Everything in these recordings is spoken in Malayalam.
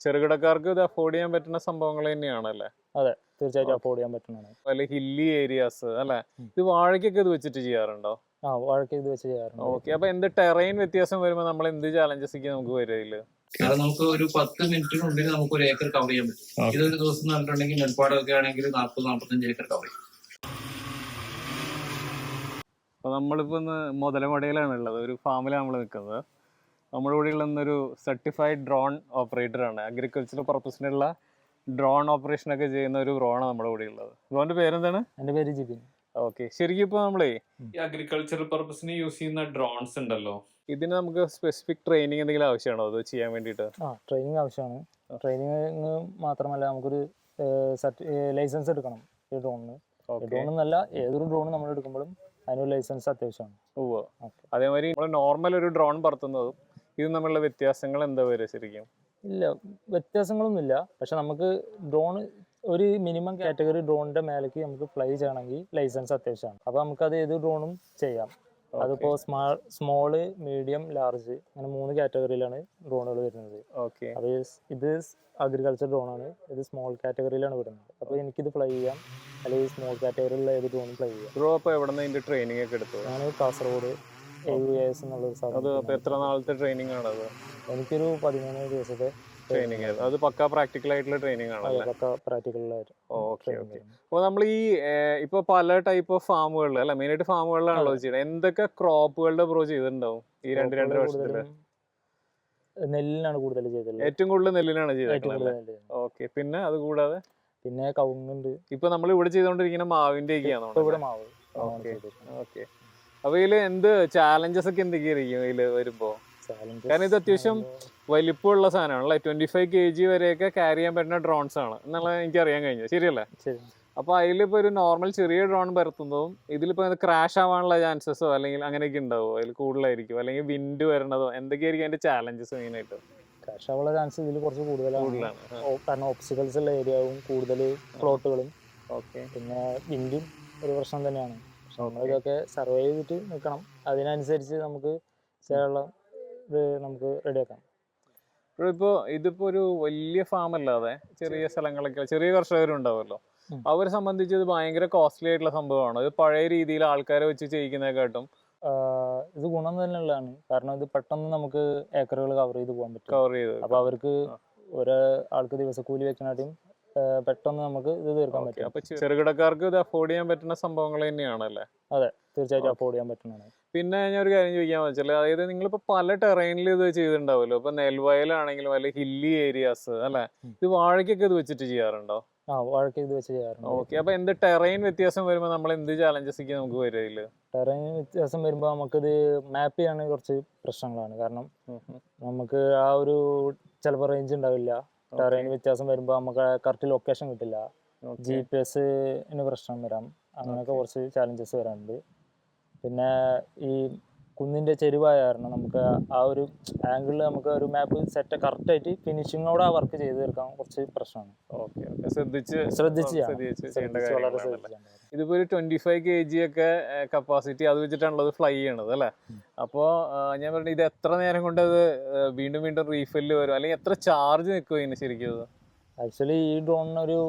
ചെറുകിടക്കാർക്ക് ഇത് അഫോർഡ് ചെയ്യാൻ പറ്റുന്ന സംഭവങ്ങൾ തന്നെയാണല്ലേ? അതെ, തീർച്ചയായിട്ടും അഫോർഡ് ചെയ്യാൻ പറ്റുന്നതാണ്. അല്ലെ ഹില്ലി ഏരിയാസ് അല്ലെ? ഇത് വാഴയ്ക്കൊക്കെ ഇത് വെച്ചിട്ട് ചെയ്യാറുണ്ടോ? വാഴയ്ക്ക് ഇത് വെച്ച് ചെയ്യാറുണ്ട്. ഓക്കെ. അപ്പൊ എന്ത് ടെറൈൻ വ്യത്യാസം വരുമ്പോൾ നമ്മൾ എന്ത് ചാലഞ്ചസ് നമുക്ക് വരില്ല? കാരണം നമുക്ക് ഒരു 10 മിനിറ്റിനുള്ളിൽ നമുക്ക് ഒരു ഏക്കർ കവർ ചെയ്യാൻ പറ്റും. ഇതൊരു ദിവസം പറഞ്ഞിട്ടുണ്ടെങ്കിൽ നെൽപ്പാടമൊക്കെ ആണെങ്കിൽ 40-45 ഏക്കർ കവർ ചെയ്യും. അപ്പോൾ നമ്മളിപ്പോൾ ഇന്ന് മുതലമടയിലാണ് ഉള്ളത്, ഒരു ഫാമിലാണ് നമ്മൾ നിൽക്കുന്നത്. നമ്മുടെ കൂടെ ഉള്ളൊരു സർട്ടിഫൈഡ് ഡ്രോൺ ഓപ്പറേറ്ററാണ്. അഗ്രികൾച്ചറൽ പർപ്പസിനുള്ള ഡ്രോൺ ഓപ്പറേഷനൊക്കെ ചെയ്യുന്ന ഒരു ബ്രോണാണ് നമ്മുടെ കൂടെ ഉള്ളത്. ബ്രോന്റെ പേരെന്താണ്? എൻ്റെ പേര് ജിബിൻ. ഓക്കെ. ശരിക്കും ഇപ്പോൾ നമ്മളെ ഈ അഗ്രികൾച്ചറൽ പർപ്പസിന് യൂസ് ചെയ്യുന്ന ഡ്രോൺസ് ഉണ്ടല്ലോ, ഇതിന് നമുക്ക് സ്പെസിഫിക് ട്രെയിനിങ് എന്തെങ്കിലും ആവശ്യമാണോ അത് ചെയ്യാൻ വേണ്ടിയിട്ട്? ട്രെയിനിങ് ആവശ്യമാണ്. ട്രെയിനിങ് മാത്രമല്ല, നമുക്കൊരു ലൈസൻസ് എടുക്കണം ഈ ഡ്രോണിന്. ഡ്രോണെന്നല്ല, ഏതൊരു ഡ്രോൺ നമ്മൾ എടുക്കുമ്പോഴും അതിനൊരു ലൈസൻസ് അത്യാവശ്യമാണ്. അതേമാതിരി നമ്മൾ നോർമൽ ഒരു ഡ്രോൺ പറത്തുന്നതും ഇത് തമ്മിലുള്ള വ്യത്യാസങ്ങൾ എന്താ വരിക ശരിക്കും? ഇല്ല, വ്യത്യാസങ്ങളൊന്നുമില്ല. പക്ഷെ നമുക്ക് ഡ്രോൺ ഒരു മിനിമം കാറ്റഗറി ഡ്രോണിന്റെ മേലേക്ക് നമുക്ക് ഫ്ലൈ ചെയ്യണമെങ്കിൽ ലൈസൻസ് അത്യാവശ്യമാണ്. അപ്പോൾ നമുക്കത് ഏത് ഡ്രോണും ചെയ്യാം. അതിപ്പോൾ സ്മോള്, മീഡിയം, ലാർജ് അങ്ങനെ 3 കാറ്റഗറിയിലാണ് ഡ്രോണുകൾ വരുന്നത്. അപ്പോൾ ഇത് അഗ്രികൾച്ചർ ഡ്രോണാണ്. ഇത് സ്മോൾ കാറ്റഗറിയിലാണ് വരുന്നത്. അപ്പോൾ എനിക്കിത് ഫ്ലൈ ചെയ്യാം, അല്ലെങ്കിൽ സ്മോൾ കാറ്റഗറിയിലുള്ള ഏത് ഡ്രോണും ഫ്ലൈ ചെയ്യാം. ബ്രോ അപ്പോൾ എവിടെ നിന്ന് ഇതിന്റെ ട്രെയിനിങ് ഒക്കെ എടുത്തു? ഞാൻ കാസർഗോഡ് AUAS എന്നുള്ളൊരു സാധനം. എത്ര നാളത്തെ ട്രെയിനിങ് ആണ് അത്? എനിക്കൊരു 13 ദിവസത്തെ ട്രെയിനിങ് ആയിരുന്നു. അത് പക്ക പ്രാക്ടിക്കൽ ആയിട്ടുള്ള ട്രെയിനിങ് ആണ്? പക്ക പ്രാക്ടിക്കൽ ആയിട്ട്. ഓക്കെ. അപ്പോൾ നമ്മൾ ഈ ഇപ്പോൾ പല ടൈപ്പ് ഓഫ് ഫാമുകളിൽ അല്ല, മെയിനായിട്ട് ഫാമുകളിലാണല്ലോ ചെയ്യുന്നത്. എന്തൊക്കെ ക്രോപ്പുകളുടെ ബ്രോ ചെയ്തിട്ടുണ്ടാവും ഈ 2 വർഷത്തില്? നെല്ലിനാണ് കൂടുതൽ ചെയ്തത്. ഏറ്റവും കൂടുതൽ നെല്ലിനാണ് ചെയ്തത്. ഓക്കെ. പിന്നെ അത് കൂടാതെ പിന്നെ കവുങ്ങുണ്ട്. ഇപ്പൊ നമ്മൾ ഇവിടെ ചെയ്തോണ്ടിരിക്കുന്ന മാവിന്റെ ഒക്കെയാണോ? ഇവിടെ മാവ്. ഓക്കെ. അപ്പൊ ഇതില് എന്ത് ചാലഞ്ചസ് ഒക്കെ എന്തൊക്കെയായിരിക്കും ഇതില് വരുമ്പോ? കാരണം ഇത് അത്യാവശ്യം വലിപ്പമുള്ള സാധനമാണല്ലേ, 25 kg വരെയൊക്കെ ക്യാരി ചെയ്യാൻ പറ്റുന്ന ഡ്രോൺസ് ആണ് എന്നുള്ളത് എനിക്ക് അറിയാൻ കഴിഞ്ഞു. ശരിയല്ലേ? അപ്പൊ അതിലിപ്പോ ഒരു നോർമൽ ചെറിയ ഡ്രോൺ പരത്തുന്നതും ഇതിലിപ്പോ ക്രാഷ് ആവാനുള്ള ചാൻസസോ അല്ലെങ്കിൽ അങ്ങനെയൊക്കെ ഉണ്ടാവോ? അതിൽ കൂടുതലായിരിക്കും, അല്ലെങ്കിൽ വിൻഡ് വരണതോ എന്തൊക്കെയായിരിക്കും അതിന്റെ ചാലഞ്ചസ് മെയിനായിട്ട്? ക്രാഷ് ആവാനുള്ള ചാൻസ് ഇതിൽ കുറച്ച് കൂടുതലാണ്. കാരണം ഒബ്സ്റ്റക്കിൾസ് ഉള്ള ഏരിയയും കൂടുതൽ പ്ലോട്ടുകളും. പിന്നെ വിൻഡും ഒരു പ്രശ്നം തന്നെയാണ്. നമ്മളിതൊക്കെ സർവൈവ് ചെയ്തിട്ട് നിൽക്കണം. അതിനനുസരിച്ച് നമുക്ക് ചെയ്യാനുള്ള ഇത് നമുക്ക് റെഡിയാക്കാം. ഇപ്പോൾ ഇതിപ്പോൾ ഒരു വലിയ ഫാം അല്ലാതെ ചെറിയ സ്ഥലങ്ങളൊക്കെ ചെറിയ കർഷകരുണ്ടാവുമല്ലോ, അവരെ സംബന്ധിച്ച് ഇത് ഭയങ്കര കോസ്റ്റ്ലി ആയിട്ടുള്ള സംഭവമാണ്. ഇത് പഴയ രീതിയിൽ ആൾക്കാരെ വെച്ച് ചെയ്യിക്കുന്നതിനെക്കാട്ടും ഇത് ഗുണം തന്നെയുള്ളതാണ്. കാരണം ഇത് പെട്ടെന്ന് നമുക്ക് ഏക്കറുകൾ കവർ ചെയ്ത് പോകാൻ പറ്റും. അപ്പൊ അവർക്ക് ഒരാൾക്ക് ദിവസക്കൂലി വെക്കാനായിട്ടും പെട്ടെന്ന് നമുക്ക് ഇത് തീർക്കാൻ പറ്റും. അപ്പൊ ചെറുകിടക്കാർക്ക് ഇത് അഫോർഡ് ചെയ്യാൻ പറ്റുന്ന സംഭവങ്ങൾ തന്നെയാണല്ലേ? അതെ, തീർച്ചയായിട്ടും അഫോർഡ് ചെയ്യാൻ പറ്റുന്നതാണ്. പിന്നെ ഞാൻ ഒരു കാര്യം ചോദിക്കാൻ വെച്ചാൽ, അതായത് നിങ്ങളിപ്പോ പല ടെറൈനിൽ ഇത് ചെയ്തിട്ടുണ്ടാവുമല്ലോ. ഇപ്പൊ നെൽവയലാണെങ്കിലും അല്ലെങ്കിൽ ഹില്ലി ഏരിയാസ് അല്ലെ, ഇത് വാഴയ്ക്കൊക്കെ ഇത് വെച്ചിട്ട് ചെയ്യാറുണ്ടോ? വാഴയ്ക്ക് ഇത് വെച്ച് ചെയ്യാറുണ്ട്. ഓക്കെ. അപ്പൊ എന്ത് ടെറൈൻ വ്യത്യാസം വരുമ്പോൾ നമ്മൾ എന്ത് ചാലഞ്ചസ് നമുക്ക് വരില്ല? ടെറൈൻ വ്യത്യാസം വരുമ്പോൾ നമുക്കിത് മാപ്പ് ചെയ്യാൻ കുറച്ച് പ്രശ്നങ്ങളാണ്. കാരണം നമുക്ക് ആ ഒരു ചിലപ്പോൾ റേഞ്ച് ഉണ്ടാവില്ല. ടെറൈൻ വ്യത്യാസം വരുമ്പോൾ നമുക്ക് കറക്റ്റ് ലൊക്കേഷൻ കിട്ടില്ല. GPS-ന് പ്രശ്നം വരാം. അങ്ങനെയൊക്കെ കുറച്ച് ചാലഞ്ചസ് വരാറുണ്ട്. പിന്നെ ഈ കുന്നിൻ്റെ ചെരുവായ കാരണം നമുക്ക് ആ ഒരു ആംഗിളിൽ നമുക്ക് ഒരു മാപ്പ് സെറ്റ് കറക്റ്റായിട്ട് ഫിനിഷിങ്ങോടെ ആ വർക്ക് ചെയ്ത് തീർക്കാൻ കുറച്ച് പ്രശ്നമാണ്. ശ്രദ്ധിച്ച് ഇതിപ്പോ ഒരു 25 kg ഒക്കെ കപ്പാസിറ്റി അത് വെച്ചിട്ടാണുള്ളത് ഫ്ലൈ ചെയ്യണത് അല്ലേ? അപ്പോൾ ഞാൻ പറഞ്ഞത് ഇത് എത്ര നേരം കൊണ്ട് അത് വീണ്ടും വീണ്ടും റീഫില്ല് വരും, അല്ലെങ്കിൽ എത്ര ചാർജ് നിൽക്കും ഇതിന് ശരിക്കും? ആക്ച്വലി ഈ ഡ്രോണിന് ഒരു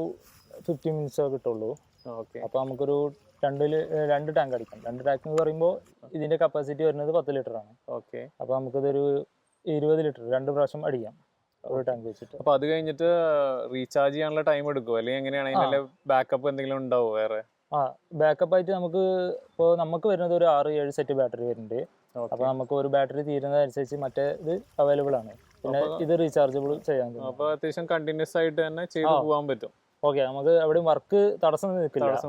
15 മിനിറ്റ്സേ കിട്ടുള്ളൂ. അപ്പോൾ നമുക്കൊരു 2 ടാങ്ക് അടിക്കാം. 2 ടാങ്ക് എന്ന് പറയുമ്പോൾ ഇതിന്റെ കപ്പാസിറ്റി വരുന്നത് 10 ലിറ്റർ ആണ്. അപ്പോൾ നമുക്കിതൊരു 20 ലിറ്റർ 2 പ്രാവശ്യം അടിക്കാം ഒരു ടാങ്ക് വെച്ചിട്ട്. അപ്പോൾ അത് കഴിഞ്ഞിട്ട് റീചാർജ് ചെയ്യാനുള്ള ടൈം എടുക്കുമോ, അല്ലെങ്കിൽ എങ്ങനെയാണ് അതിന്റെ ബാക്കപ്പ് എന്തെങ്കിലും ഉണ്ടാവോ വേറെ? ബാക്കപ്പ് ആയിട്ട് നമുക്ക് വരുന്നത് ഒരു 6-7 സെറ്റ് ബാറ്ററി വരുന്നുണ്ട്. അപ്പോൾ നമുക്ക് ഒരു ബാറ്ററി തീരുന്നതനുസരിച്ച് മറ്റേ ഇത് അവൈലബിൾ ആണ്. പിന്നെ ഇത് റീചാർജബിൾ ചെയ്യാൻ പറ്റും. അപ്പോൾ അത്യാവശ്യം കണ്ടിന്യൂസ് ആയിട്ട് തന്നെ ചെയ്ത് പോകാൻ പറ്റും. ഓക്കെ, നമുക്ക് എവിടെയും വർക്ക് തടസ്സം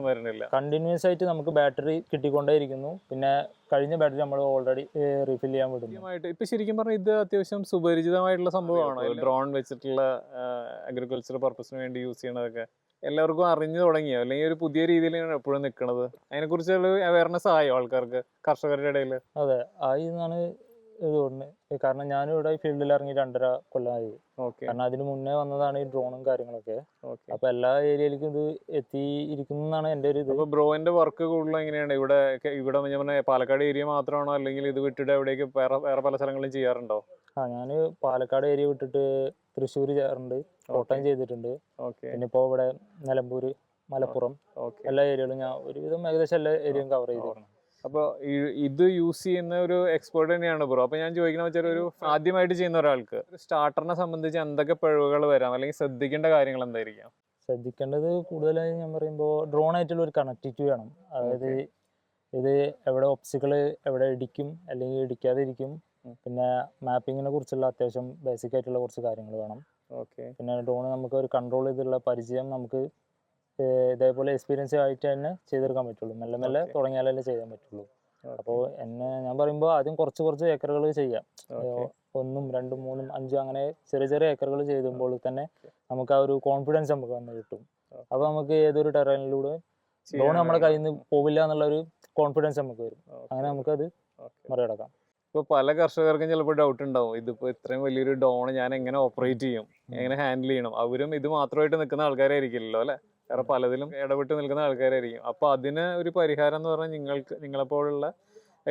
വരുന്നില്ല. കണ്ടിന്യൂസ് ആയിട്ട് നമുക്ക് ബാറ്ററി കിട്ടിക്കൊണ്ടേയിരിക്കുന്നു. പിന്നെ കഴിഞ്ഞ ബാറ്ററി നമ്മൾ ഓൾറെഡി റീഫിൽ ചെയ്യാൻ വിടുന്നു. ഇപ്പൊ ശരിക്കും പറഞ്ഞാൽ ഇത് അത്യാവശ്യം സുപരിചിതമായിട്ടുള്ള സംഭവമാണ്. ഡ്രോൺ വെച്ചിട്ടുള്ള അഗ്രികൾച്ചർ പർപ്പസിന് വേണ്ടി യൂസ് ചെയ്യണതൊക്കെ എല്ലാവർക്കും അറിഞ്ഞു തുടങ്ങിയോ, അല്ലെങ്കിൽ ഒരു പുതിയ രീതിയിലാണ് എപ്പോഴും നിൽക്കുന്നത്? അതിനെക്കുറിച്ചുള്ള അവയർനെസ് ആയോ ആൾക്കാർക്ക്, കർഷകരുടെ ഇടയിൽ? അതെ, ആയി എന്നാണ് ഇതുകൊണ്ട്. കാരണം ഞാനും ഇവിടെ ഫീൽഡിൽ ഇറങ്ങി 2.5 കൊല്ലമായി. കാരണം അതിന് മുന്നേ വന്നതാണ് ഈ ഡ്രോണും കാര്യങ്ങളൊക്കെ. അപ്പൊ എല്ലാ ഏരിയയിലേക്കും ഇത് എത്തിയിരിക്കുന്നതാണ് എന്റെ ഒരു ഇത്. ബ്രോന്റെ വർക്ക് കൂടുതൽ എങ്ങനെയാണ് ഇവിടെ ഞാൻ പറഞ്ഞ പാലക്കാട് ഏരിയ മാത്രമാണോ, അല്ലെങ്കിൽ ഇത് വിട്ടിട്ട് എവിടേക്ക് വേറെ പല സ്ഥലങ്ങളിലും ചെയ്യാറുണ്ടോ? ഞാൻ പാലക്കാട് ഏരിയ വിട്ടിട്ട് തൃശ്ശൂർ ചേർന്നുണ്ട്, കോട്ടയം ചെയ്തിട്ടുണ്ട്. ഓക്കെ പിന്നെ ഇപ്പോൾ ഇവിടെ നിലമ്പൂര്, മലപ്പുറം ഓക്കെ. എല്ലാ ഏരിയകളും ഞാൻ ഒരുവിധം ഏകദേശം എല്ലാ ഏരിയയും കവർ ചെയ്തിട്ടുണ്ട്. അപ്പോൾ ഇത് യൂസ് ചെയ്യുന്ന ഒരു എക്സ്പേർട്ട് തന്നെയാണ് ബ്രോ. അപ്പോൾ ഞാൻ ചോദിക്കുന്ന വെച്ചാൽ ഒരു ആദ്യമായിട്ട് ചെയ്യുന്ന ഒരാൾക്ക് ഒരു സ്റ്റാർട്ടറിനെ സംബന്ധിച്ച് എന്തൊക്കെ പിഴവുകൾ വരാം, അല്ലെങ്കിൽ ശ്രദ്ധിക്കേണ്ട കാര്യങ്ങൾ എന്തായിരിക്കാം? ശ്രദ്ധിക്കേണ്ടത് കൂടുതലായി ഞാൻ പറയുമ്പോൾ ഡ്രോൺ ആയിട്ടുള്ള ഒരു കണക്ടിവിറ്റി വേണം. അതായത് ഇത് എവിടെ ഒബ്സിക്കിള് എവിടെ ഇടിക്കും അല്ലെങ്കിൽ ഇടിക്കാതെ ഇരിക്കും. പിന്നെ മാപ്പിങ്ങിനെ കുറിച്ചുള്ള അത്യാവശ്യം ബേസിക് ആയിട്ടുള്ള കുറച്ച് കാര്യങ്ങൾ വേണം. ഓക്കെ. പിന്നെ ഡ്രോൺ നമുക്ക് ഒരു കൺട്രോൾ ചെയ്തുള്ള പരിചയം നമുക്ക് ഇതേപോലെ എക്സ്പീരിയൻസ് ആയിട്ട് തന്നെ ചെയ്തെടുക്കാൻ പറ്റുള്ളൂ. മെല്ലെ മെല്ലെ തുടങ്ങിയാലല്ലേ ചെയ്യാൻ പറ്റുള്ളൂ. അപ്പോൾ ഞാൻ പറയുമ്പോൾ ആദ്യം കുറച്ച് ഏക്കറുകൾ ചെയ്യാം. 1, 2, 3, 5 അങ്ങനെ ചെറിയ ഏക്കറുകൾ ചെയ്യുമ്പോൾ തന്നെ നമുക്ക് ആ ഒരു കോൺഫിഡൻസ് നമുക്ക് വന്ന് കിട്ടും. അപ്പോൾ നമുക്ക് ഏതൊരു ടെറൈനിലൂടെ ഡ്രോൺ നമ്മുടെ കയ്യിൽ നിന്ന് പോവില്ല എന്നുള്ളൊരു കോൺഫിഡൻസ് നമുക്ക് വരും. അങ്ങനെ നമുക്കത് മറികടക്കാം. ഇപ്പോൾ പല കർഷകർക്കും ചിലപ്പോൾ ഡൗട്ട് ഉണ്ടാവും, ഇതിപ്പോൾ ഇത്രയും വലിയൊരു ഡ്രോൺ ഞാൻ എങ്ങനെ ഓപ്പറേറ്റ് ചെയ്യും, എങ്ങനെ ഹാൻഡിൽ ചെയ്യണം. അവരും ഇത് മാത്രമായിട്ട് നിൽക്കുന്ന ആൾക്കാരായിരിക്കില്ലല്ലോ അല്ലേ, വേറെ പലതിലും ഇടപെട്ട് നിൽക്കുന്ന ആൾക്കാരായിരിക്കും. അപ്പോൾ അതിന് ഒരു പരിഹാരം എന്ന് പറഞ്ഞാൽ നിങ്ങളെപ്പോലുള്ള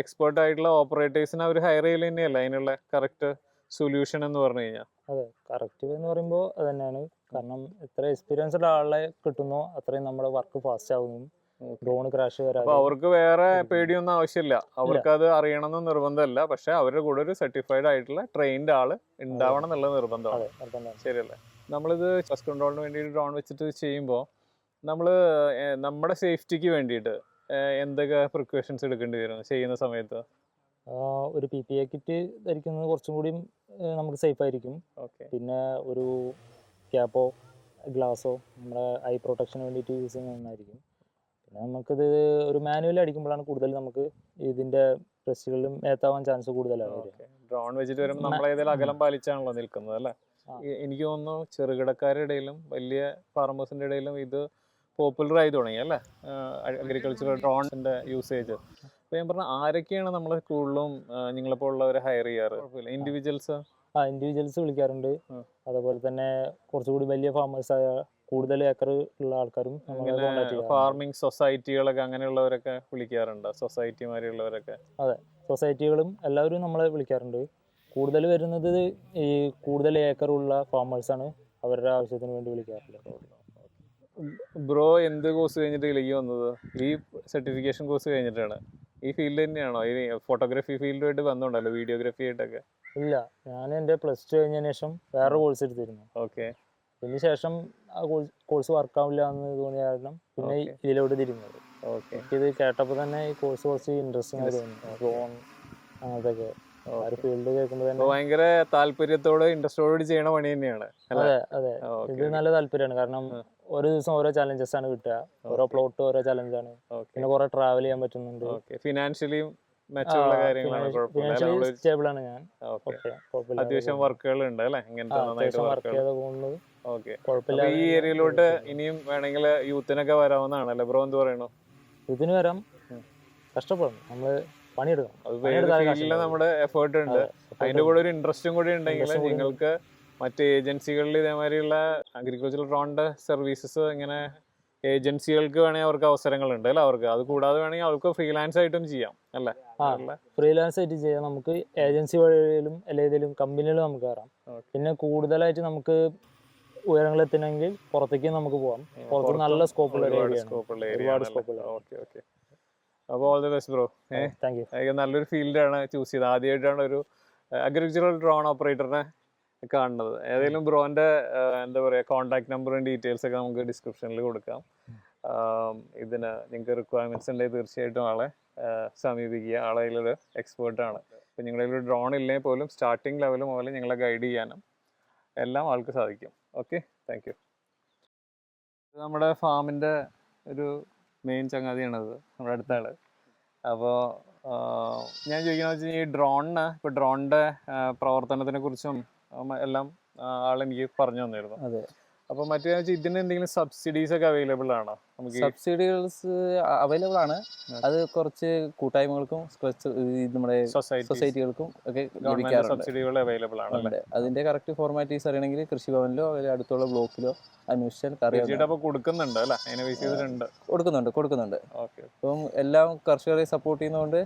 എക്സ്പേർട്ട് ആയിട്ടുള്ള ഓപ്പറേറ്റേഴ്സിനെ അവർ ഹയർ ചെയ്യൽ തന്നെയല്ല അതിനുള്ള കറക്റ്റ് സൊല്യൂഷൻ എന്ന് പറഞ്ഞു കഴിഞ്ഞാൽ? അതെ, കറക്റ്റ് എന്ന് പറയുമ്പോൾ അത് തന്നെയാണ്. കാരണം എത്ര എക്സ്പീരിയൻസ്ഡ് ആളെ കിട്ടുന്നോ അത്രയും നമ്മുടെ വർക്ക് ഫാസ്റ്റ് ആവുന്നു, ഡ്രോൺ ക്രാഷ് വരാതെ. അപ്പൊ അവർക്ക് വേറെ പേടിയൊന്നും ആവശ്യമില്ല, അവർക്ക് അത് അറിയണമെന്ന് നിർബന്ധമല്ല. പക്ഷെ അവരുടെ കൂടെ ഒരു സർട്ടിഫൈഡ് ആയിട്ടുള്ള ട്രെയിൻഡ് ആള് ഉണ്ടാവണം എന്നുള്ള നിർബന്ധമാണ്. ശരിയല്ലേ? നമ്മളിത് ഫസ്റ്റ് കൺട്രോളിന് വേണ്ടി ഡ്രോൺ വെച്ചിട്ട് ചെയ്യുമ്പോൾ നമ്മുടെ സേഫ്റ്റിക്ക് വേണ്ടിയിട്ട് എന്തൊക്കെ പ്രിക്കോഷൻസ് എടുക്കേണ്ടി വരും ചെയ്യുന്ന സമയത്ത്? ഒരു PPE കിറ്റ് ധരിക്കുന്നത് കുറച്ചും കൂടി നമുക്ക് സേഫ് ആയിരിക്കും. പിന്നെ ഒരു ക്യാപ്പോ ഗ്ലാസോ നമ്മുടെ ഐ പ്രൊട്ടക്ഷന് വേണ്ടിയിട്ട് യൂസ് ചെയ്യുന്നതായിരിക്കും. പിന്നെ നമുക്കിത് ഒരു മാനുവലി അടിക്കുമ്പോഴാണ് കൂടുതൽ നമുക്ക് ഇതിന്റെ പ്രസ്റ്റുകളിലും ഏത്താവാൻ ചാൻസ് കൂടുതലാണ്. ഡ്രോൺ വെച്ചിട്ട് വരുമ്പോൾ നമ്മൾ ഏതെങ്കിലും അകലം പാലിച്ചാണല്ലോ നിൽക്കുന്നത് അല്ലേ? എനിക്ക് തോന്നുന്നു ചെറുകിടക്കാരുടെ ഇടയിലും വലിയ ഫാർമേഴ്സിന്റെ ഇടയിലും ഇത് പോപ്പുലർ ആയി തുടങ്ങി അല്ലേ, അഗ്രികൾച്ചറൽ ഡ്രോണിന്റെ യൂസേജ്. അപ്പോൾ ഞാൻ പറഞ്ഞ ആരൊക്കെയാണ് നമ്മൾ കൂടുതലും നിങ്ങളെപ്പോലുള്ളവരെ ഹയർ ചെയ്യാറ്? ഇൻഡിവിജ്വൽസ്? ഇൻഡിവിജ്വൽസ് വിളിക്കാറുണ്ട്. അതുപോലെ തന്നെ കുറച്ചുകൂടി വലിയ ഫാമേഴ്സ് ആയ കൂടുതൽ ഏക്കർ ഉള്ള ആൾക്കാരും ഫാർമിംഗ് സൊസൈറ്റികളൊക്കെ അങ്ങനെയുള്ളവരൊക്കെ വിളിക്കാറുണ്ട്, സൊസൈറ്റിമാരുള്ളവരൊക്കെ? അതെ, സൊസൈറ്റികളും എല്ലാവരും നമ്മളെ വിളിക്കാറുണ്ട്. കൂടുതൽ വരുന്നത് ഈ കൂടുതൽ ഏക്കറുള്ള ഫാമേഴ്സാണ്, അവരുടെ ആവശ്യത്തിന് വേണ്ടി വിളിക്കാറുണ്ട്. ബ്രോ എന്ത് കോഴ്സ് കഴിഞ്ഞിട്ട് ഇതിലേക്ക് വന്നത്? ഈ സർട്ടിഫിക്കേഷൻ കോഴ്സ് കഴിഞ്ഞിട്ടാണ്? ഈ ഫീൽഡ് തന്നെയാണോ? ഈ ഫോട്ടോഗ്രാഫി ഫീൽഡുമായിട്ട് ബന്ധമുണ്ടല്ലോ, വീഡിയോഗ്രാഫി ആയിട്ടൊക്കെ? ഇല്ല, ഞാൻ എൻ്റെ +2 കഴിഞ്ഞതിന് ശേഷം വേറെ കോഴ്സ് എടുത്തിരുന്നു. ഓക്കെ. അതിന് ശേഷം ആ കോഴ്സ് വർക്കാവില്ല എന്ന് തോന്നിയ കാരണം പിന്നെ ഇതിലോട്ട് തിരിഞ്ഞത്. ഓക്കെ. ഇത് കേട്ടപ്പോൾ തന്നെ ഈ കോഴ്സ് കുറച്ച് ഇൻട്രസ്റ്റിംഗ് ആയി തോന്നി. ഡ്രോൺ അങ്ങനത്തെ ഒരു ഫീൽഡ് കേൾക്കുമ്പോൾ തന്നെ ഭയങ്കര താല്പര്യത്തോടെ ഇൻട്രസ്റ്റോട് ചെയ്യണ പണി തന്നെയാണ്. അതെ അതെ, ഇത് നല്ല താല്പര്യമാണ്. കാരണം ഓരോ ദിവസം ഓരോ ചാലഞ്ചസ് ആണ് കിട്ടുക, ഓരോ പ്ലോട്ട് ഓരോ ചാലഞ്ചാണ്. പിന്നെ കുറെ ട്രാവൽ ചെയ്യാൻ പറ്റുന്നുണ്ട്. ഫിനാൻഷ്യലിയും മെച്ചമുള്ള കാര്യങ്ങളാണ്. സ്റ്റേബിൾ ആണ് ഞാൻ. അത്യാവശ്യം വർക്കുകൾ ഉണ്ട് അല്ലേ? ഇങ്ങനത്തെ വർക്ക് ചെയ്ത പോകുന്നത്. കുഴപ്പമില്ല. ഈ ഏരിയയിലോട്ട് ഇനിയും വേണമെങ്കിൽ യൂത്തിനൊക്കെ വരാവുന്നതാണ് അല്ലേ ബ്രോ? എന്ത് പറയണു? യൂത്തിന് വരാം, കഷ്ടപ്പെടണം, നമ്മള് പണിയെടുക്കണം. നമ്മുടെ എഫേർട്ട് ഉണ്ട്, അതിന്റെ കൂടെ ഒരു ഇൻട്രസ്റ്റും കൂടി ഉണ്ടെങ്കിൽ നിങ്ങൾക്ക് മറ്റ് ഏജൻസികളിൽ ഇതേമാതിരിയുള്ള അഗ്രികൾച്ചറൽ ഡ്രോണിന്റെ സർവീസസ് ഇങ്ങനെ ഏജൻസികൾക്ക് വേണമെങ്കിൽ അവർക്ക് അവസരങ്ങളുണ്ട് അല്ലേ? അവർക്ക് അത് കൂടാതെ വേണമെങ്കിൽ അവർക്ക് ഫ്രീലാൻസ് ആയിട്ടും ചെയ്യാം അല്ലേ? ഫ്രീലാൻസ് ആയിട്ട് ചെയ്യാം. നമുക്ക് ഏജൻസി വഴിയിലും ഏതെങ്കിലും കമ്പനിയിലും നമുക്ക് കയറാം. പിന്നെ കൂടുതലായിട്ട് നമുക്ക് ഉയരങ്ങളെത്തണമെങ്കിൽ പുറത്തേക്ക് നമുക്ക് പോകാം. പുറത്ത് നല്ല സ്കോപ്പുള്ള ഒരുപാട് സ്കോപ്പുള്ള. അപ്പോൾ all the best bro. Thank you. നല്ലൊരു ഫീൽഡാണ് ചൂസ് ചെയ്തത്. ആദ്യമായിട്ടാണ് ഒരു അഗ്രികൾച്ചറൽ ഡ്രോൺ ഓപ്പറേറ്ററിനെ കാണുന്നത്. ഏതെങ്കിലും ബ്രോന്റെ എന്താ പറയുക കോൺടാക്ട് നമ്പറും ഡീറ്റെയിൽസ് ഒക്കെ നമുക്ക് ഡിസ്ക്രിപ്ഷനിൽ കൊടുക്കാം. ഇതിന് നിങ്ങൾക്ക് റിക്വയർമെന്റ്സ് ഉണ്ടെങ്കിൽ തീർച്ചയായിട്ടും ആളെ സമീപിക്കുക. ആളതിലൊരു എക്സ്പേർട്ടാണ്. ഇപ്പം നിങ്ങളൊരു ഡ്രോൺ ഇല്ലെങ്കിൽ പോലും സ്റ്റാർട്ടിങ് ലെവൽ മുതൽ നിങ്ങളെ ഗൈഡ് ചെയ്യാനും എല്ലാം ആൾക്ക് സാധിക്കും. Okay, thank you. നമ്മുടെ ഫാമിൻ്റെ ഒരു മെയിൻ ചങ്ങാതിയാണത്, നമ്മുടെ അടുത്ത ആള്. അപ്പോൾ ഞാൻ ചോദിക്കുന്നത് വെച്ചാൽ ഈ ഡ്രോണിന് ഇപ്പോൾ ഡ്രോണിൻ്റെ പ്രവർത്തനത്തിനെ കുറിച്ചും എല്ലാം ആളെനിക്ക് പറഞ്ഞു തന്നിരുന്നു. അതെ. അപ്പോൾ മറ്റേ ഇതിന് എന്തെങ്കിലും സബ്സിഡീസ് ഒക്കെ അവൈലബിൾ ആണോ? നമുക്ക് സബ്സിഡികൾസ് അവൈലബിൾ ആണ്. അത് കുറച്ച് കൂട്ടായ്മകൾക്കും നമ്മുടെ സൊസൈറ്റികൾക്കും ഒക്കെ ലഭിക്കാറുണ്ട്. സബ്സിഡികൾ അവൈലബിൾ ആണ്. അതിന്റെ കറക്റ്റ് ഫോർമാലിറ്റീസ് അറിയണമെങ്കിൽ കൃഷിഭവനിലോ അല്ലെങ്കിൽ അടുത്തുള്ള ബ്ലോക്കിലോ അന്വേഷിച്ചാൽ കൊടുക്കുന്നുണ്ട് അല്ലേ? കൊടുക്കുന്നുണ്ട്. ഇപ്പം എല്ലാം കർഷകരെ സപ്പോർട്ട് ചെയ്യുന്നതുകൊണ്ട്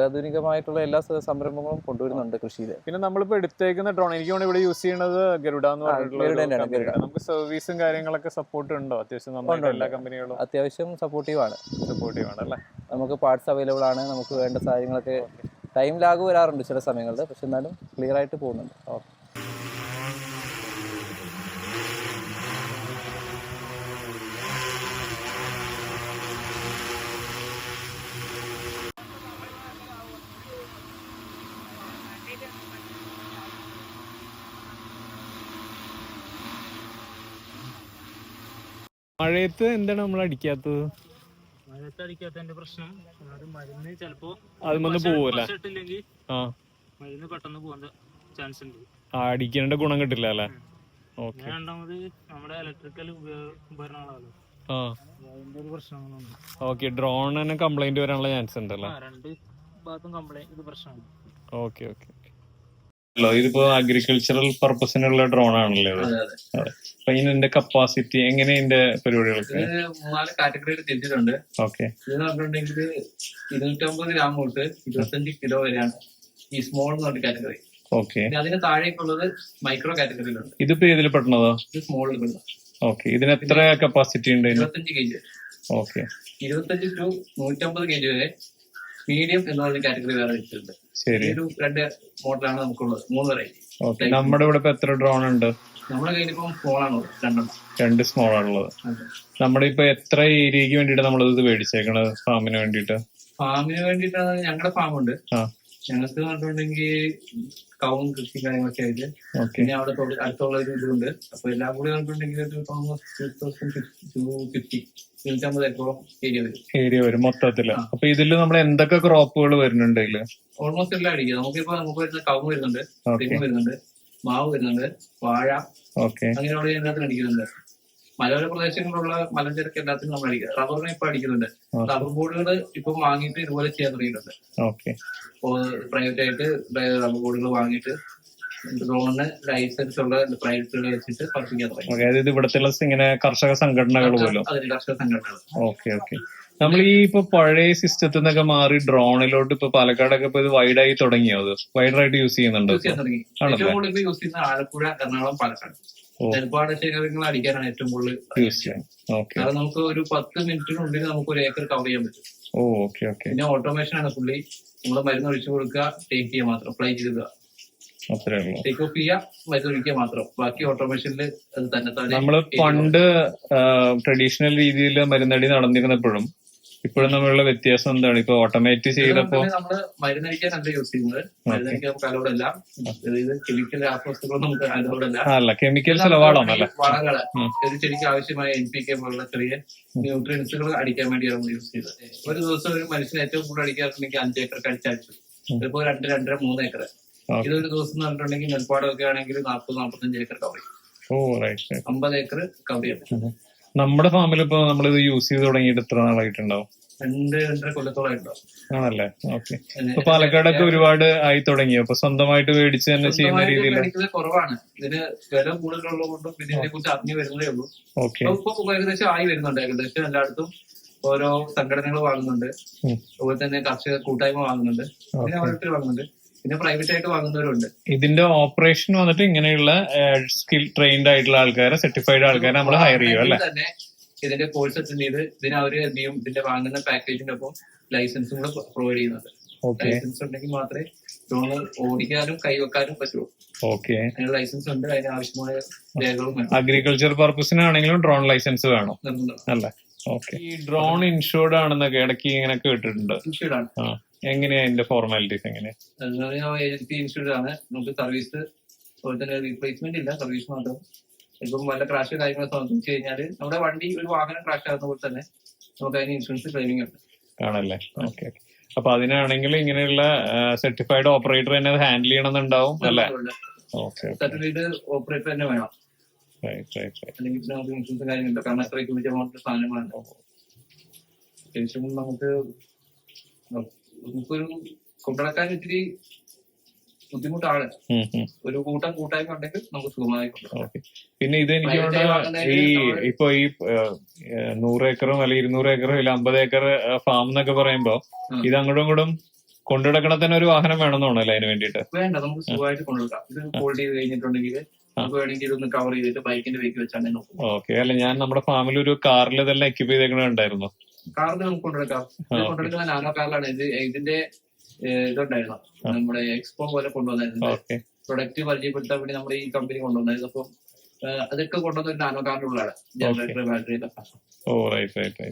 ആധുനികമായിട്ടുള്ള എല്ലാ സംരംഭങ്ങളും കൊണ്ടുവരുന്നുണ്ട് കൃഷിയിൽ. പിന്നെ നമ്മളിപ്പോ എടുത്തേക്കുന്ന ഡ്രോൺ എനിക്ക് ഇവിടെ യൂസ് ചെയ്യുന്നത് ഗരുഡ എന്ന് പറഞ്ഞിട്ടുള്ള നമുക്ക് സർവീസും കാര്യങ്ങളൊക്കെ സപ്പോർട്ട് ഉണ്ടോ? അത്യാവശ്യം എല്ലാ കമ്പനികളും അത്യാവശ്യം സപ്പോർട്ടീവ് ആണ് അല്ലേ? നമുക്ക് പാർട്സ് അവൈലബിൾ ആണ്. നമുക്ക് വേണ്ട സാധനങ്ങളൊക്കെ ടൈം ലാഗ് വരാറുണ്ട് ചില സമയങ്ങളിൽ, പക്ഷെ എന്നാലും ക്ലിയർ ആയിട്ട് പോകുന്നുണ്ട്. മഴയത്ത് എന്താണ് നമ്മൾ അടിക്കാത്തത്? മഴയത്തടിക്കാത്തതിന്റെ പ്രശ്നം മരുന്ന് ചിലപ്പോ അതുമൊന്ന് പോവല്ലേ? മരുന്ന് പെട്ടെന്ന് പോകാൻ ചാൻസ് ഉണ്ട്. അടിക്കേണ്ട ഗുണം കിട്ടില്ല അല്ലേ? രണ്ടാമത് നമ്മുടെ ഇലക്ട്രിക്കൽ ഉപകരണങ്ങളാണ്, അതിന്റെ ഒരു പ്രശ്നങ്ങളുണ്ട്. ഓക്കെ, ഡ്രോൺ തന്നെ കംപ്ലൈന്റ് വരാനുള്ള ചാൻസ് ഉണ്ടല്ലോ? രണ്ട് ഭാഗത്തും കംപ്ലൈന്റ് പ്രശ്നമാണ്. ഓക്കെ. ഇതിപ്പോ അഗ്രികൾച്ചറൽ പർപ്പസിനുള്ള ഡ്രോൺ ആണല്ലേ? അപ്പൊ ഇതിന്റെ കപ്പാസിറ്റി എങ്ങനെ ഇതിന്റെ പരിപാടികൾക്ക്? 4 കാറ്റഗറിയിൽ തിരിച്ചിട്ടുണ്ട്. ഓക്കെ, ഇത് പറഞ്ഞിട്ടുണ്ടെങ്കിൽ 250 ഗ്രാം തൊട്ട് 25 കിലോ വരെയാണ് ഈ സ്മോൾ എന്ന് പറഞ്ഞ കാറ്റഗറി. ഓക്കെ, അതിന് താഴേക്കുള്ളത് മൈക്രോ കാറ്റഗറിയിലുണ്ട്. ഇതിപ്പോ ഇതിൽ പെടുന്നതോ? ഇത് സ്മോളിൽ പെടുന്നത്. ഓക്കെ, ഇതിന് എത്ര കപ്പാസിറ്റി ഉണ്ട്? 25 kg. ഓക്കെ, 25 to 150 kg വരെ മീഡിയം എന്ന് പറഞ്ഞ കാറ്റഗറി വേറെ വെച്ചിട്ടുണ്ട്. ശരി, ഒരു 2 മോഡലാണ് നമുക്കുള്ളത്, 3 വെറൈറ്റി. ഓക്കെ, നമ്മുടെ ഇവിടെ ഇപ്പൊ എത്ര ഡ്രോൺ ഉണ്ട്? നമ്മുടെ കയ്യിൽ ഇപ്പം സ്മോൾ ആണുള്ളത്, 2 സ്മോൾ ആണുള്ളത്. നമ്മുടെ ഇപ്പൊ എത്ര ഏരിയക്ക് വേണ്ടിട്ട് നമ്മളിത് മേടിച്ചേക്കണത്? ഫാമിന് വേണ്ടിട്ട്? ഫാമിന് വേണ്ടിയിട്ടാണ് ഞങ്ങളുടെ ഫാമുണ്ട്. ഞങ്ങൾക്ക് പറഞ്ഞിട്ടുണ്ടെങ്കിൽ കവുങ്ങ് കൃഷി കാര്യങ്ങളൊക്കെ ആയിട്ട്, പിന്നെ അവിടെ അടുത്തുള്ള ഒരു ഇതുണ്ട്. അപ്പൊ എല്ലാം കൂടി പറഞ്ഞിട്ടുണ്ടെങ്കിൽ 250 ഏക്കറോളം ഏരിയ വരും മൊത്തത്തില്. അപ്പൊ ഇതില് നമ്മൾ എന്തൊക്കെ ക്രോപ്പുകൾ വരുന്നുണ്ട്? ഇതില് ഓൾമോസ്റ്റ് എല്ലാം അടിക്കുക. നമുക്ക് വരുന്ന കവുങ്ങ് വരുന്നുണ്ട്, തെങ്ങ് വരുന്നുണ്ട്, മാവ് വരുന്നുണ്ട്, വാഴ, അങ്ങനെയുള്ള എല്ലാത്തിനും അടിക്കുന്നുണ്ട്. മലയോര പ്രദേശങ്ങളിലുള്ള മലഞ്ചരക്ക് എല്ലാത്തിനും നമ്മൾ അടിക്കുക. റബ്ബറിനെ ഇപ്പൊ അടിക്കുന്നുണ്ട്. റബ്ബർ ബോർഡുകൾ ഇപ്പൊ വാങ്ങിയിട്ട് ഇതുപോലെ ചെയ്യാൻ തുടങ്ങിയിട്ടുണ്ട്. ഇപ്പോ പ്രൈവറ്റ് ആയിട്ട് റബ്ബർ ബോർഡുകൾ വാങ്ങിയിട്ട് ഡ്രോണിന് ലൈസൻസ് ഉള്ള പ്രൈവറ്റുകൾ വെച്ചിട്ട് പറപ്പിക്കാൻ തുടങ്ങി. ഇവിടത്തുള്ള ഇങ്ങനെ കർഷക സംഘടനകൾ പോലും? അതിന് കർഷക സംഘടനകൾ. ഓക്കെ. നമ്മൾ ഈ ഇപ്പൊ പഴയ സിസ്റ്റത്തിൽ നിന്നൊക്കെ മാറി ഡ്രോണിലോട്ട് ഇപ്പൊ പാലക്കാടൊക്കെ ഇപ്പൊ ഇത് വൈഡായി തുടങ്ങിയോ? അത് വൈഡറായിട്ട് യൂസ് ചെയ്യുന്നുണ്ട്? ഏറ്റവും കൂടുതൽ യൂസ് ചെയ്യുന്ന ആലപ്പുഴ, എറണാകുളം, പാലക്കാട്. നെൽപ്പാട ശേഖരങ്ങൾ അടിക്കാനാണ് ഏറ്റവും കൂടുതൽ യൂസ് ചെയ്യുന്നത്. കാരണം നമുക്ക് ഒരു 10 മിനിറ്റിനുള്ളിൽ നമുക്ക് 1 ഏക്കർ കവർ ചെയ്യാൻ പറ്റും. പിന്നെ ഓട്ടോമേഷൻ ആണ് ഫുള്ളി. നമ്മൾ മരുന്ന് ഒഴിച്ചു കൊടുക്കുക, ടേക്ക് ചെയ്യുക മാത്രം, അപ്ലൈ ചെയ്തുക, ടേക്ക് ഓഫ് ചെയ്യുക, മരുന്ന് ഒഴിക്കുക മാത്രം. ബാക്കി ഓട്ടോമേഷനിൽ അത് തന്നെ. നമ്മള് പണ്ട് ട്രഡീഷണൽ രീതിയിൽ മരുന്നടി നടന്നിരുന്നപ്പോഴും ഇപ്പോഴും തമ്മിലുള്ള വ്യത്യാസം എന്താണ്? ഇപ്പൊ ഓട്ടോമേറ്റ് ചെയ്തപ്പോ നമ്മള് മരുന്നടിക്കാനല്ല യൂസ് ചെയ്യുന്നത്. മരുന്നടിക്കാൻ നമുക്ക് അലോഡല്ല. കെമിക്കൽ രാസവസ്തുക്കൾ നമുക്ക് അലോഡല്ല. അല്ല, കെമിക്കൽസ് വളങ്ങള് ഒരു ചെടിക്ക് ആവശ്യമായ NPK പോലുള്ള ചെറിയ ന്യൂട്രിയൻസുകൾ അടിക്കാൻ വേണ്ടിയാണ് നമ്മൾ യൂസ് ചെയ്തത്. ഒരു ദിവസം ഒരു മനുഷ്യന് ഏറ്റവും കൂടുതൽ അടിക്കാറുണ്ടെങ്കിൽ 5 ഏക്കർ അടിച്ചാഴ്ച, ചിലപ്പോ 2, 2.5, 3 ഏക്കർ. ഇതൊരു ദിവസം എന്ന് പറഞ്ഞിട്ടുണ്ടെങ്കിൽ നെൽപ്പാടമൊക്കെ ആണെങ്കിൽ 40-45 ഏക്കർ കവർ ചെയ്യും. 50 ഏക്കർ കവർ ചെയ്യാൻ പറ്റും. നമ്മുടെ ഫാമിൽ ഇപ്പൊ നമ്മളിത് യൂസ് ചെയ്ത് തുടങ്ങിയിട്ട് എത്ര നാളായിട്ടുണ്ടാവും? 2-2.5 കൊല്ലത്തോളായിട്ടുണ്ടാവും. ആണല്ലേ? ഓക്കെ. ഇപ്പൊ പാലക്കാടൊക്കെ ഒരുപാട് ആയി തുടങ്ങിയോ? അപ്പൊ സ്വന്തമായിട്ട് മേടിച്ച് തന്നെ ചെയ്യുന്ന രീതിയിൽ കുറവാണ്. ഇതിന് വില കൂടുതലുള്ളത് കൊണ്ടും പിന്നെ ഇതിനെ കുറിച്ച് അറിഞ്ഞു വരുന്നതേ ഉള്ളൂ. ഇപ്പൊ ഏകദേശം ആയി വരുന്നുണ്ട്. ഏകദേശം എല്ലായിടത്തും ഓരോ സംഘടനകൾ വാങ്ങുന്നുണ്ട്. അതുപോലെ തന്നെ കർഷക കൂട്ടായ്മ വാങ്ങുന്നുണ്ട്, പിന്നെ ഓരോരുത്തർ വാങ്ങുന്നുണ്ട്, പിന്നെ പ്രൈവറ്റ് ആയിട്ട് വാങ്ങുന്നവരുണ്ട്. ഇതിന്റെ ഓപ്പറേഷൻ വന്നിട്ട് ഇങ്ങനെയുള്ള സ്കിൽ ട്രെയിൻഡ് ആയിട്ടുള്ള ആൾക്കാരെ, സർട്ടിഫൈഡ് ആൾക്കാരെ നമ്മൾ ഹയർ ചെയ്യും അല്ലെ? തന്നെ ഇതിന്റെ കോഴ്സ് അറ്റൻഡ് ചെയ്ത് ഇതിന് അവര് എന്ത് ചെയ്യും, ഇതിന്റെ വാങ്ങുന്ന പാക്കേജിന്റെ ഒപ്പം ലൈസൻസും കൂടെ പ്രൊവൈഡ് ചെയ്യുന്നുണ്ട്. ലൈസൻസ് ഉണ്ടെങ്കിൽ മാത്രമേ ഡ്രോൺ ഓടിക്കാനും കൈവെക്കാനും പറ്റുള്ളൂ. അതിന് ലൈസൻസ് ഉണ്ട്, അതിന് ആവശ്യമായ രേഖകളും വേണം. അഗ്രികൾച്ചർ പർപ്പസിനാണെങ്കിലും ഡ്രോൺ ലൈസൻസ് വേണം അല്ലേ? ഈ ഡ്രോൺ ഇൻഷുർഡ് ആണെന്നൊക്കെ ഇടയ്ക്ക് ഇങ്ങനെ കേട്ടിട്ടുണ്ട്. ഇൻഷുർഡ് ആണ്. എങ്ങനെയാ അതിന്റെ ഫോർമാലിറ്റീസ്? എങ്ങനെയാ? ഏജൻസി ഇൻഷുർഡ് ആണ്. നമുക്ക് സർവീസ് അതുപോലെ തന്നെ റീപ്ലേസ്മെന്റ് ഇല്ല, സർവീസ് മാത്രം. ഇപ്പം വല്ല ക്രാഷ് കാര്യങ്ങൾ സംഭവിച്ചു കഴിഞ്ഞാൽ നമ്മുടെ വണ്ടി ഒരു വാഹനം ക്രാഷ് ആകുന്ന പോലെ തന്നെ നമുക്ക് അതിന് ഇൻഷുറൻസ് ക്ലെയിമിംഗ് ഉണ്ട്. ആണല്ലേ? ഓക്കെ. അപ്പൊ അതിനാണെങ്കിൽ ഇങ്ങനെയുള്ള സർട്ടിഫൈഡ് ഓപ്പറേറ്റർ തന്നെ ഹാൻഡിൽ ചെയ്യണമെന്നുണ്ടാവും അല്ലേ? സർട്ടിഫൈഡ് ഓപ്പറേറ്റർ തന്നെ വേണം. അല്ലെങ്കിൽ നമുക്ക് ഇൻഷുറൻസ് കാര്യങ്ങളുണ്ട്. കാരണം എത്ര എമൗണ്ട് സാധനങ്ങളുണ്ട്. അത്യാവശ്യം നമുക്കൊരു കൊണ്ടുനടക്കാൻ ഇത്തിരി ബുദ്ധിമുട്ടാണ്. ഒരു കൂട്ടായ്മ ഉണ്ടെങ്കിൽ നമുക്ക് സുഖമായി കൊണ്ടുനടക്കാം. പിന്നെ ഇത് എനിക്ക് ഇപ്പൊ ഈ 100 ഏക്കറും അല്ലെങ്കിൽ 200 ഏക്കറും ഇല്ല 50 ഏക്കർ ഫാം എന്നൊക്കെ പറയുമ്പോ ഇത് അങ്ങോട്ടും ഇങ്ങോട്ടും കൊണ്ടുനടക്കണത്തിന് ഒരു വാഹനം വേണമെന്നാണല്ലോ അതിന് വേണ്ടിട്ട്? വേണ്ട, നമുക്ക് സുഖമായിട്ട് കൊണ്ടുനടക്കാം. ഇത് ഹോൾഡ് ചെയ്ത് കഴിഞ്ഞിട്ടുണ്ടെങ്കിൽ നമുക്ക് വേണമെങ്കിൽ ഇതൊന്ന് കവർ ചെയ്തിട്ട് ബൈക്കിന്റെ വെക്ക് വെച്ചാൽ നോക്കും. ഓക്കെ. അല്ല, ഞാൻ നമ്മുടെ ഫാമിൽ ഒരു കാറിൽ ഇതെല്ലാം എക്യൂപ്പ് ചെയ്തേക്കണുണ്ടായിരുന്നു. കാറിൽ നമുക്ക് കൊണ്ടുനടക്കാം. കൊണ്ടുനടക്കുന്ന നാനോ കാറിലാണ് ഇതിന്റെ ഇതുണ്ടായിരുന്നു. നമ്മുടെ എക്സ്പോ പോലെ കൊണ്ടുവന്നായിരുന്നു. പ്രൊഡക്റ്റ് പരിചയപ്പെടുത്താൻ വേണ്ടി നമ്മുടെ ഈ കമ്പനി കൊണ്ടുവന്നായിരുന്നു. അപ്പം അതൊക്കെ കൊണ്ടുവന്ന ഒരു നാനോ കാറിനുള്ളതാണ്. Generator, battery. Oh, right.